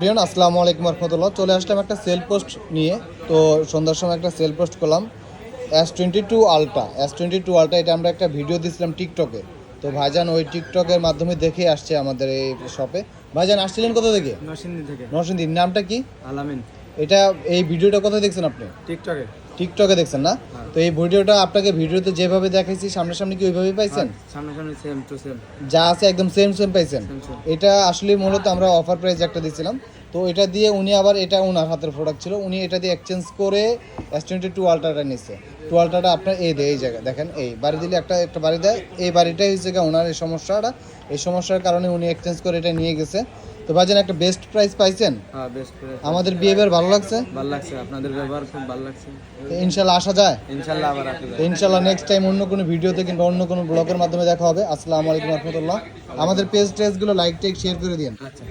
প্রিয়ন আসসালামু আলাইকুম রহমতুল্লাহ। চলে আসলাম একটা সেল পোস্ট নিয়ে। তো সন্ধ্যার সময় একটা সেল পোস্ট করলাম S22 Ultra এটা আমরা একটা ভিডিও দিয়েছিলাম টিকটকে। তো ভাইজান ওই টিকটকের মাধ্যমে দেখে আসছে আমাদের এই শপে। ভাইজান আসছিলেন কোথা থেকে? নরসিংদী থেকে। নরসিংদী। নামটা কি? আলামিন। এটা এই ভিডিওটা কোথায় দেখছেন আপনি? টিকটকে। টিকটকে দেখছেন না? তো এই ভিডিওটা আপনাকে ভিডিওতে যেভাবে দেখাইছি সামনাসামনি কি ওইভাবেই পাইছেন? সামনাসামনি সেম টু সেম যা আছে একদম সেম সেম পাইছেন। Same same. এটা আসলে মূলত আমরা অফার প্রাইস একটা দিয়েছিলাম। তো এটা দিয়ে উনি আবার এটা ওনার হাতের প্রোডাক্ট ছিল, উনি এটা দিয়ে এক্সচেঞ্জ করে S22 Ultraটা নিচ্ছে। টুয়ালটাটা আপনার এই জায়গায় দেখেন, এই বাড়ি দিলে একটা বাড়ি দেয়, এই বাড়িটাই হচ্ছে গিয়ে ওনার এই সমস্যার কারণে উনি এক্সচেঞ্জ করে এটা নিয়ে গেছে। তো ভাইজান একটা বেস্ট প্রাইস পাইছেন। হ্যাঁ, বেস্ট প্রাইস। আমাদের বিহেভিয়ার ভালো লাগছে, ভালো লাগছে, আপনাদের ব্যবহার খুব ভালো লাগছে। তো ইনশাল্লাহ আসা যায়। ইনশাআল্লাহ আবার আসবে। তো ইনশাল্লাহ নেক্সট টাইম অন্য কোনো ভিডিওতে কিংবা অন্য কোনো ব্লগের মাধ্যমে দেখা হবে। আসসালামু আলাইকুম রহমতুল্লাহ। আমাদের পেজগুলো লাইক শেয়ার করে দিন। আচ্ছা।